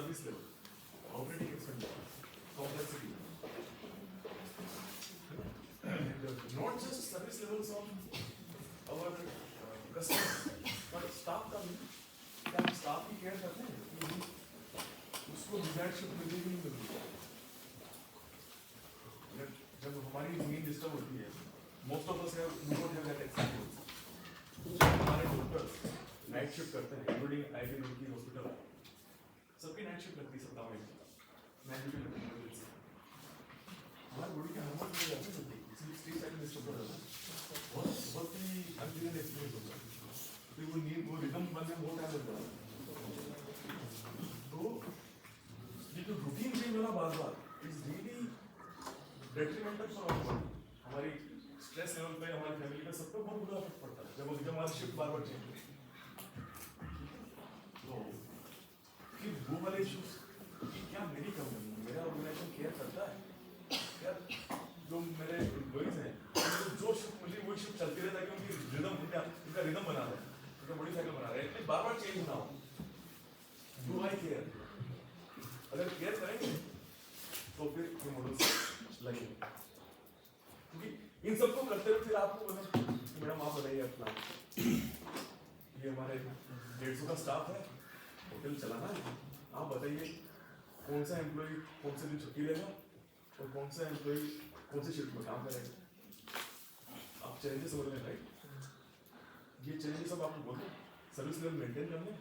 service level, operating expenditure, complexity, and not just service levels of our customers, but staff का भी, क्या हम staff की care करते हैं कि उसको desired shift मिलेगी नहीं मिलेगी। जब हमारी नींद डिस्टर्ब होती है, most of us have do not have that experience। हमारे डॉक्टर्स नाइट शिफ्ट करते हैं, इंक्लूडिंग आईवी रुड़की हॉस्पिटल, सबकी नाइट शिफ्ट लगती है सप्ताह में, मैं ड्यूटी करती हूँ। हमारी बॉडी के हार्मोन में जाते हैं, इसलिए स्ट्रेस साइकिल डिस्टर्ब हो जाता है, बहुत ही अनप्लीजेंट एक्सपीरियंस होता है। फिर वो नींद वो रिदम बनने में बहुत टाइम लगता है। तो ये जो रूटीन चेंज होना बार-बार is really detrimental for our body. हमारी स्ट्रेस लेवल पे, हमारी फैमिली पे, सब पे बहुत बुरा इफेक्ट पड़ता है जब हमारी शिफ्ट बार-बार चेंज होती है। तो फिर वो वाले इश्यूज कि क्या मेरी कंपनी, मेरा ऑर्गेनाइजेशन केयर करता है, क्या जो मेरे एम्प्लॉइज हैं जो शिफ्ट मुझे वही शिफ्ट चलती रहता है कि उनकी रिदम, उनका रिदम बना रहा है, उनका बॉडी साइकिल बना रहा है, इसलिए बार-बार चेंज ना हो। Do I care? अगर केयर करेंगे तो फिर ये मॉडल्स लगेंगे, क्योंकि इन सबको करते हुए फिर आपको बोले मैडम आप बताइए अपना, ये हमारे 150 का स्टाफ है, होटल चलाना है, आप बताइए कौन सा एम्प्लॉय कौन से दिन छुट्टी लेगा और कौन सा एम्प्लॉय कौन सी शिफ्ट में काम करेगा। आप चैलेंजेस समझ लें, राइट? ये चैलेंजेस सब आपको बोलते हैं, सर्विस लेवल मेंटेन करने,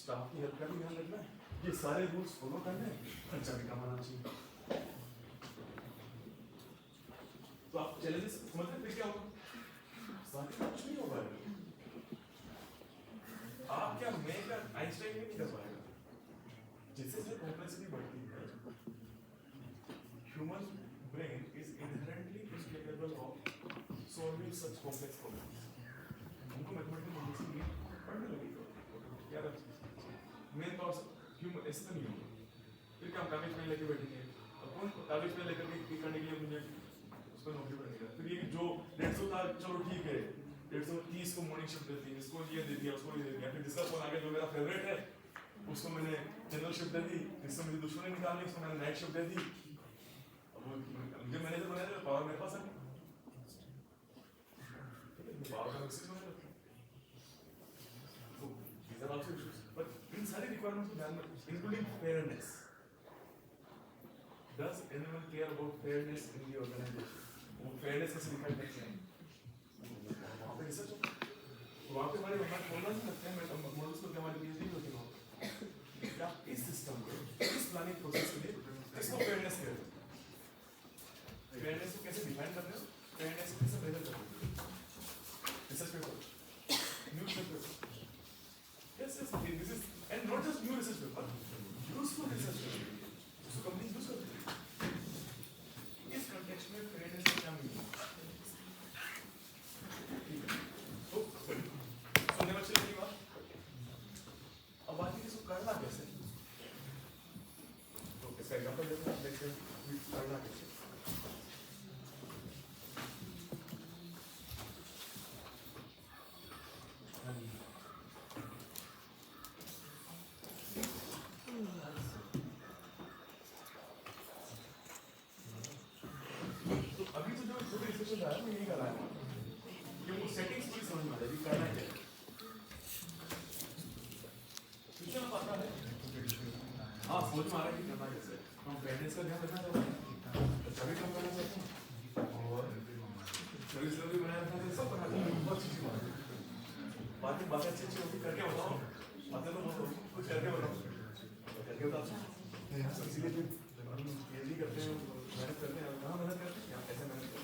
स्टाफ की हेल्थ का भी ध्यान रखना है, ये सारे रूल्स फॉलो करने, खर्चा भी कम आना चाहिए। तो आप चैलेंजेस समझते हैं क्या होगा? साथ ही कुछ नहीं होगा। आप क्या, मैं क्या, आइंस्टाइन नहीं कर पाएगा। जिससे जो कॉम्प्लेक्सिटी बढ़ती है, human brain is inherently incapable of solving such complex problems. हमको मैथमेटिकल कॉम्प्लेक्सिटी पढ़ने लगी तो क्या मेन थॉट्स ह्यूमन ऐसे तो नहीं होगा। फिर क्या हम कागज पेन लेके बैठेंगे, और कौन कागज पेन लेकर के करने के लिए मुझे उसको नौकरी पर निकाला। फिर ये जो 150 था, चलो ठीक है 130 को मॉर्निंग शिफ्ट देती है, इसको ये दे दिया, उसको ये दे दिया, फिर जिसका फोन आ गया जो मेरा फेवरेट है उसको मैंने जनरल शिफ्ट दे दी, जिससे मुझे दुश्मनी निकालनी उसको मैंने नाइट शिफ्ट दे दी। अब मुझे मैनेजर बनाया तो पावर मेरे पास है, पावर का एक्सेस होने लगता है। तो these are also issues, but इन सारी रिक्वायरमेंट्स को ध्यान में, including fairness. Does anyone care about fairness in the organization? वो फेयरनेस कैसे दिखाई देती है? वहाँ पे रिसर्च होता है, वहाँ पे हमारे मॉडल्स लगते हैं, मॉडल्स को हमारी पीएचडी होती है। क्या इस सिस्टम को, इस प्लानिंग प्रोसेस के लिए इसको फेयरनेस कहते हैं। फेयरनेस को कैसे डिफाइन करते हैं, फेयरनेस को कैसे मेजर करते हैं? Research paper, news paper, yes, this is, and not just new research paper, useful research paper, उसको कंपनी यूज करती है। इस कॉन्टेक्स्ट में फेयरनेस का क्या मीनिंग है? तो सुनने में अच्छी लगी बात। अब बात है इसको करना कैसे? तो इसका एग्जांपल देते हैं, देखते हैं करना कैसे। मैं यही कर रहा है कि वो सेटिंग्स पूरी समझ में आ जाएगी, करना है फ्यूचर में पता है। हाँ, सोच में आ रहा है कि करना कैसे, हम फेयरनेस का ध्यान रखना चाहते हैं, सभी काम करना चाहते हैं, और सर्विस लेवल भी बनाए रखना चाहिए, सब करना चाहिए। बहुत अच्छी बात है, बातें अच्छी होती, करके बताओ, बातें तो कुछ करके बताओ, करके बताओ। इसीलिए पीएचडी करते हैं, मेहनत करते हैं, कहाँ मेहनत करते हैं, कैसे मेहनत करते हैं।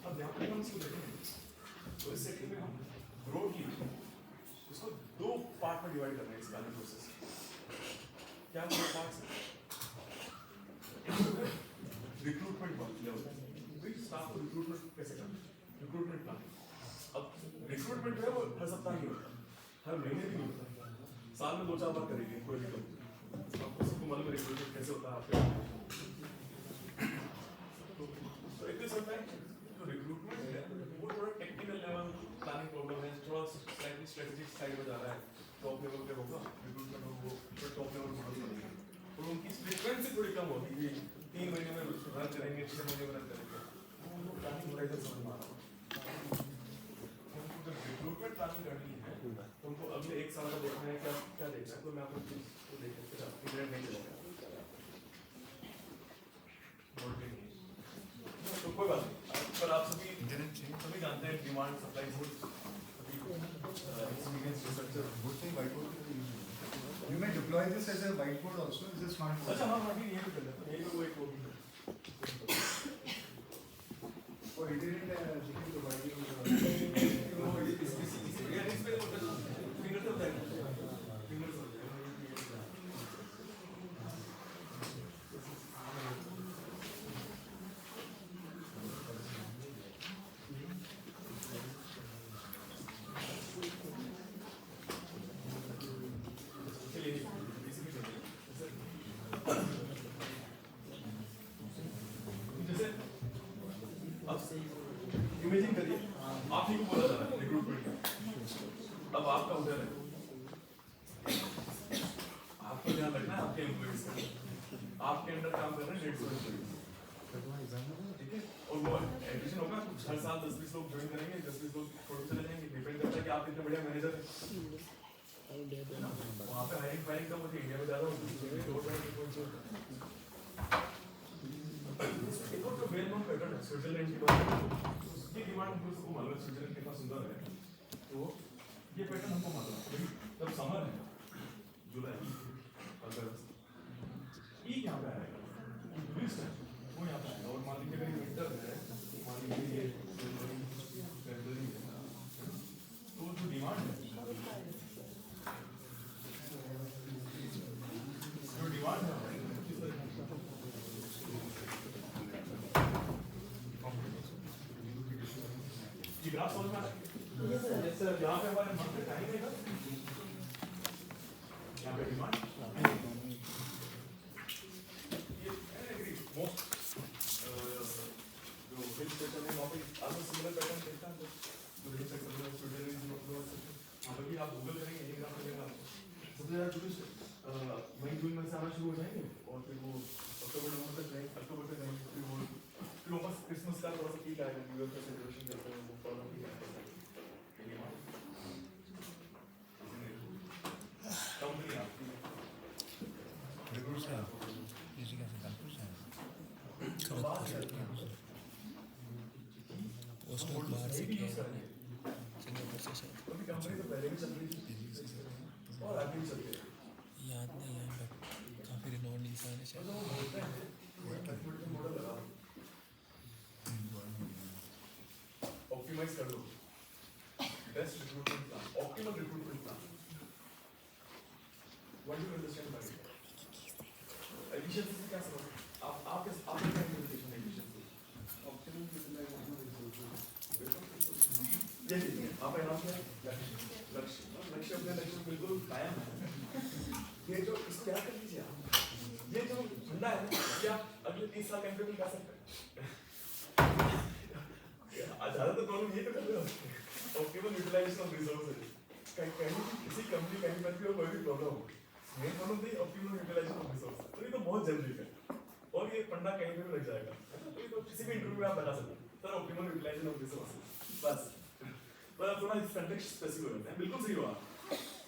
अब यहाँ पे हम इसको देखेंगे, तो इस सेक्शन में हम ब्रॉडली इसको 2 पार्ट में डिवाइड करना है इस प्लानिंग प्रोसेस। क्या 2 पार्ट्स हैं? रिक्रूटमेंट लेवल, स्टाफ को रिक्रूटमेंट कैसे करना है, रिक्रूटमेंट प्लानिंग। अब रिक्रूटमेंट है वो हर सप्ताह नहीं होता, हर महीने भी नहीं होता, साल में 2-4 बार करेंगे कोई भी कंपनी। आपको सबको मालूम है रिक्रूटमेंट कैसे होता है आपके। तो एक तो होता है जो रिक्रूटमेंट है वो थोड़ा टेक्निकल लेवल प्लानिंग प्रॉब्लम है, थोड़ा स्लाइटली स्ट्रेटेजिक साइड में जा रहा है, टॉप लेवल पे होगा रिक्रूटमेंट, और वो फिर टॉप लेवल मॉडल बनेगा, और उनकी फ्रीक्वेंसी थोड़ी कम होगी कि 3 महीने में रन करेंगे, 6 महीने में रन करेंगे, वो प्लानिंग होराइजन समझ में आ रहा है। उनको जब रिक्रूटमेंट प्लानिंग करनी है तो उनको अगले 1 साल का देखना है, क्या क्या देखना है, तो मैं आपको चीज को देख के चला इंटरनेट नहीं चलेगा, तो कोई बात नहीं, पर आप सभी सभी जानते हैं डिमांड सप्लाई बोर्ड, सभी experience researcher. Good thing whiteboard can be used. You may deploy this as a whiteboard also. It's a smart board. अच्छा हाँ हाँ ठीक है, ये भी कर लेते हैं, ये भी वो एक वो भी है। For iterate, she can provide you. वो इस पे वो फिंगर से होता है, फिंगर से होता है। इमेजिन करिए आप ही को बोला जा रहा है रिक्रूटमेंट, अब आपका उधर है, आपको ध्यान रखना है आपके एम्प्लॉइज का, आपके अंडर काम कर रहे हैं 150 एम्प्लॉइज, ठीक है, और वो एडिशन होगा, हर साल 10-20 लोग ज्वाइन करेंगे, 10-20 लोग छोड़ चले जाएंगे, डिपेंड करता है कि आप कितने बढ़िया मैनेजर हैं, वहाँ पे हायरिंग फायरिंग कम होती है, इंडिया में ज़्यादा होती है, एक और जो वेल नोन पैटर्न है स्विट्जरलैंड की बात करें, उसकी डिमांड हमको सबको मालूम है, स्विट्जरलैंड कितना सुंदर है, तो ये पैटर्न हमको मालूम है, जब समर है जुलाई अगस्त, ई यहाँ पे आएगा, टूरिस्ट है वो यहाँ पे आएगा, और मान लीजिए अगर विंटर है, मान लीजिए ये फरवरी है, तो जो डिमांड है, जो डिमांड है ग्राफ समझ में आ रहा है? यहाँ पे हमारे मंथ टाइम है, यहाँ पे डिमांड, ये एग्री मोस्ट जो हिल स्टेशन है वहाँ पे ऑलमोस्ट सिमिलर पैटर्न देखता है, जो हिल स्टेशन है स्विट्जरलैंड वहाँ पे भी आप गूगल करेंगे ये ग्राफ मिलेगा आपको, सबसे ज़्यादा टूरिस्ट मई जून में से आना शुरू हो जाएंगे, और फिर वो अक्टूबर नवंबर तक जाएंगे, अक्टूबर तक जाएंगे, फिर वो वापस क्रिसमस का थोड़ा सा पीक आएगा, न्यू ईयर का सेलिब्रेशन करते हैं, वो थोड़ा पीक आएगा, कंपनी आपकी Recruit sir. Easy can recruit sir. Post of बाहर से किया है सिंगापुर से शायद, अभी कंपनी तो पहले भी चल रही थी और आगे भी चलती है, याद नहीं है बट काफ़ी रिनोन इंसान है शायद। मॉडल लगा ऑप्टिमाइज कर दो, best recruitment plan, optimal recruitment plan, what do you understand by it? Efficiency से क्या समझ, आप क्या इंडिकेशन है efficiency? Optimal utilisation of resources, ये देखिए आप नाम क्या है? लक्ष्य, लक्ष्य अपने लक्ष्य में बिल्कुल कायम है, ये जो इसको याद कर लीजिए आप, ये जो झंडा है क्या अगले 30 साल कैंपेन में कर सकते हैं? ज़्यादातर प्रॉब्लम ये तो कर रहे हो, ऑप्टिमल यूटिलाइजेशन ऑफ रिसोर्सेज, कहीं किसी कंपनी कहीं पर भी कोई भी प्रॉब्लम हो, मेन प्रॉब्लम थी ऑप्टिमल यूटिलाइजेशन ऑफ रिसोर्सेज, तो ये तो बहुत जनरिक है, और ये पंडा कहीं पे भी लग जाएगा, तो ये तो किसी भी इंटरव्यू में आप बता सकते हैं sir optimal utilisation of resources, बस, पर आप थोड़ा इस कंटेक्स्ट स्पेसिफिक होते हैं, बिल्कुल सही हुआ,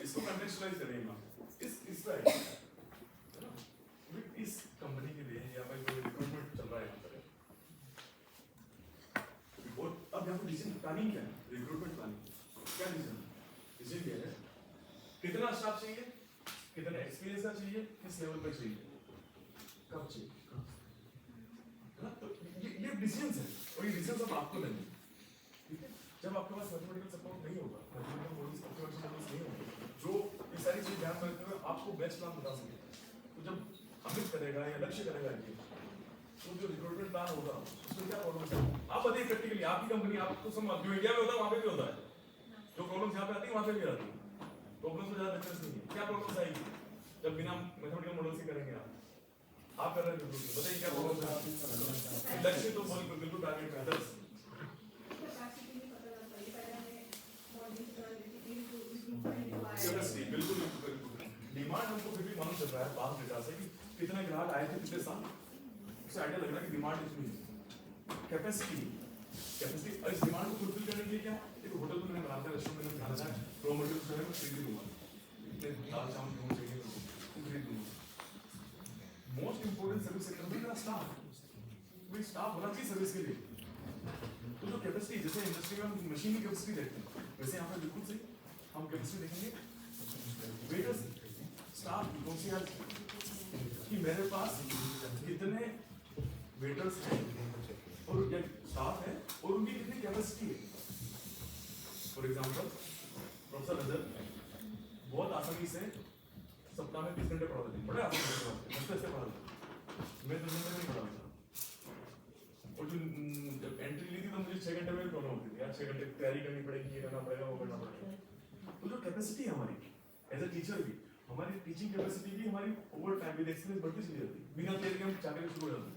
इसको कंटेक्चुअलाइज करेंगे आप, इस पे इस कंपनी के लिए या भाई कोई रिक्रूटमेंट चल रहा है यहाँ पर, और अब यहाँ पर डिसीजन प्लानिंग क्या है, रिक्रूटमेंट प्लानिंग क्या डिसीजन ये है, कितना स्टाफ चाहिए, कितना एक्सपीरियंस का चाहिए, किस लेवल पर चाहिए, कब चाहिए, तो ये डिसीजंस है, और ये डिसीजंस अब आपको लेने हैं, ठीक है, जब आपके पास मैथमेटिकल सपोर्ट नहीं होगा, मैथमेटिकल मॉडल्स नहीं होंगे, जो ये सारी चीजें ध्यान में रखते हुए आपको बेस्ट प्लान बता सके, तो जब अमित करेगा या लक्ष्य करेगा ये, तो जो रिक्रूटमेंट प्लान होगा उसमें क्या प्रॉब्लम है, आप बताइए प्रैक्टिकली आपकी कंपनी आपको समझ, जो इंडिया में होता है वहाँ पे भी होता है, जो प्रॉब्लम्स यहाँ पे आती है वहाँ पे भी आती है, प्रॉब्लम्स में ज़्यादा डिफरेंस नहीं है, क्या प्रॉब्लम्स आएगी जब बिना मैथमेटिकल मॉडल से करेंगे आप कर रहे हैं रिक्रूटमेंट, बताइए क्या प्रॉब्लम्स है, लक्ष्य तो बिल्कुल टारगेट में अदर्स चल रहा है पास डेटा से कि कितने ग्राहक आए थे पिछले साल, उससे आइडिया लग रहा है कि डिमांड इतनी है। कैपेसिटी और इस डिमांड को फुलफिल करने के लिए क्या है, एक होटल में मैंने बनाता है, रेस्टोरेंट में खाना है, रॉ मटेरियल जो है मैं खरीद लूंगा, इतने दाल चावल गेहूं चाहिए तो खरीद लूंगा। मोस्ट इंपोर्टेंट सर्विस सेक्टर में मेरा स्टाफ, भाई स्टाफ होना चाहिए सर्विस के लिए। तो जो कैपेसिटी, जैसे इंडस्ट्री में हम मशीन की कैपेसिटी देखते हैं, वैसे यहाँ पर बिल्कुल सही हम कैपेसिटी देखेंगे वेटर्स स्टाफ की कौन सी है कि मेरे पास कितने वेटर्स हैं और क्या स्टाफ है और उनकी कितनी कैपेसिटी है। फॉर एग्जांपल प्रोफेसर नजर बहुत आसानी से सप्ताह में 30 घंटे पढ़ा देते हैं, बड़े आसानी से पढ़ाते हैं, ऐसे पढ़ा देते हैं। मैं 10 घंटे में नहीं पढ़ाता और जो जब एंट्री ली थी तो मुझे 6 घंटे में प्रॉब्लम होती थी यार, 6 घंटे तैयारी करनी पड़ेगी, ये करना पड़ेगा, वो करना पड़ेगा। तो जो कैपेसिटी है हमारी एज ए टीचर भी, हमारी टीचिंग कैपेसिटी भी हमारी ओवर टाइम विद एक्सपीरियंस बढ़ती चली जाती है। बिना तैयारी के हम चाकरी शुरू हो जाते हैं।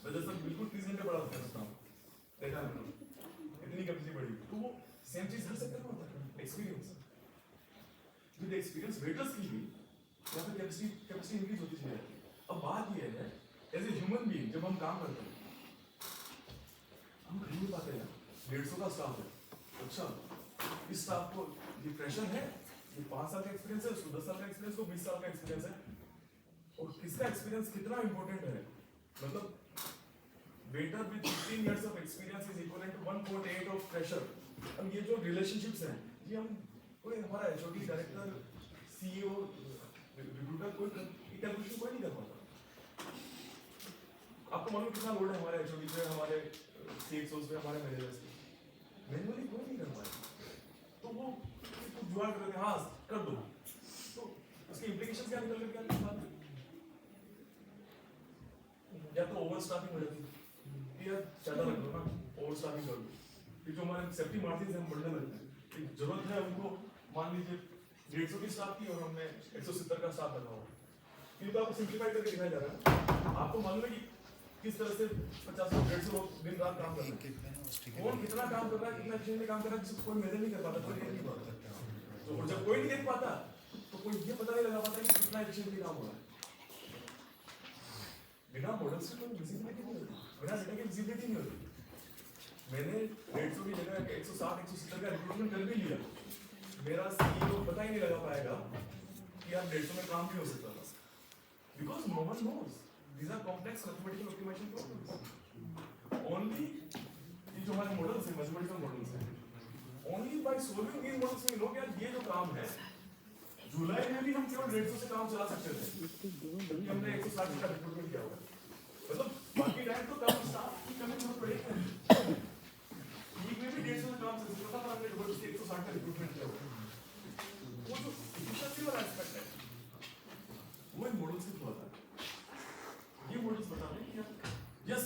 वजह से बिल्कुल 30 घंटे पढ़ा सकता हूँ, देखा है इतनी कैपेसिटी बढ़ी। तो वो सेम चीज हर सेक्टर में होता है, एक्सपीरियंस विद एक्सपीरियंस वेटर्स की भी या फिर कैपेसिटी इंक्रीज होती चली जाती है। अब बात ये है एज ए ह्यूमन बीइंग जब हम काम करते हैं हम खरीद नहीं पाते हैं, 150 का स्टाफ है, अच्छा इस स्टाफ को ये प्रेशर है, ये 5 साल का एक्सपीरियंस है, उसको 10 साल का एक्सपीरियंस, को 20 साल का एक्सपीरियंस है और किसका एक्सपीरियंस कितना इंपॉर्टेंट है। मतलब waiter with 15 years of experience is equivalent to 1.8 of pressure। अब ये जो रिलेशनशिप्स हैं ये हम कोई हमारा एचओडी डायरेक्टर सीईओ रिक्रूटर कोई कैलकुलेशन कोई नहीं कर पाता। आपको मालूम कितना लोड है हमारे एचओडी पे, हमारे सीएक्सओस पे, हमारे मैनेजर्स पे, मैनुअली कोई नहीं कर पाता। तो वो कुछ जुगाड़ कर देते हैं, हाँ कर दो, तो उसकी इंप्लीकेशन क्या निकल कर क्या बात है? या तो ओवर स्टाफिंग हो जाती है कि यार ज्यादा रख लो ना, ओवर स्टाफिंग कर दो कि जो हमारे सेफ्टी मार्जिन हम बढ़ने लगते हैं कि जरूरत है हमको, मान लीजिए 150 की स्टाफ की और हमने 170 का स्टाफ रखा हुआ, ये तो आपको सिंप्लीफाई करके दिखाया जा रहा है। आपको मालूम है कि किस तरह से 50-150 लोग दिन रात काम कर रहे हैं, कौन कितना काम कर रहा है, कितना एफिशिएंटली काम कर रहा है, जिसको कोई मेजर नहीं कर पाता, कोई देख नहीं पाता। तो जब कोई नहीं देख पाता तो कोई ये पता नहीं लगा पाता कि कितना एफिशिएंटली काम हो रहा है। बिना मॉडल से कोई विजिबिलिटी नहीं होती, बिना डेटा की विजिबिलिटी नहीं होती। मैंने 150 की जगह 160-170 का रिक्रूटमेंट कर भी लिया, मेरा सीईओ पता ही नहीं लगा पाएगा कि यार 150 में काम भी हो सकता था, because no one knows these are complex mathematical optimization problems. Only ये जो हमारे मॉडल्स हैं, मैथमेटिकल मॉडल्स हैं, only by solving these models we know कि यार ये जो काम है जुलाई में भी हम केवल 150 से काम चला सकते थे, क्योंकि हमने 160 का रिक्रूटमेंट किया हुआ है। मतलब बाकी टाइम तो कम स्टाफ की कमी बहुत पड़ेगी, वीक में भी 150 से काम चल सकता था, पर हमने 160 का रिक्रूटमेंट किया हुआ है। वो जो एफिशिएंसी वाला एस्पेक्ट है वो इन मॉडल्स से आता है। ये मॉडल्स बताते हैं कि यस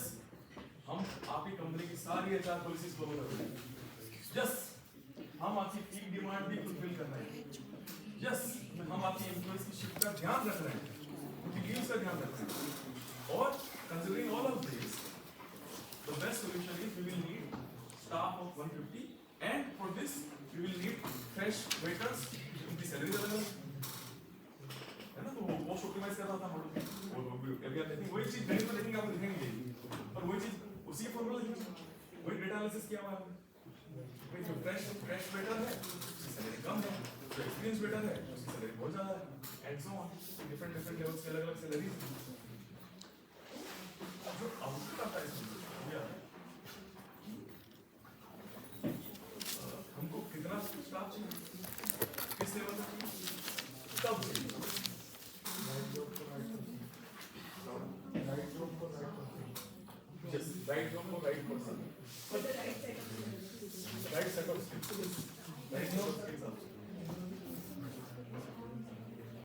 हम आपकी कंपनी की सारी एचआर पॉलिसीज फॉलो कर रहे हैं, यस हम आपकी पीक डिमांड भी फुलफिल कर रहे हैं, यस हम आपकी एम्प्लॉइज की शिफ्ट का ध्यान रख रहे हैं, उनकी लीव्स का ध्यान रख रहे हैं। और considering all of this, the best solution is we will need staff of 150 and for this we will need fresh waiters, उनकी सैलरी अलग है ना, तो वो कॉस्ट ऑप्टिमाइज कर रहा था मॉडल। और अभी वही चीज गणित में देखेंगे आपको दिखेंगे और वही चीज उसी के फॉर्मूला लिखेंगे, वही डेटा एनालिसिस किया हुआ है। जो फ्रेश वेटर है उसकी सैलरी कम है, जो एक्सपीरियंस वेटर है उसकी सैलरी बहुत ज्यादा है, and so on, different levels के अलग-अलग सैलरीज। जो आउटपुट आता है इसमें हमको कितना स्टाफ चाहिए, किस लेवल तक चाहिए, कब चाहिए, राइट जॉब को right person, right set of skills, right job के हिसाब से।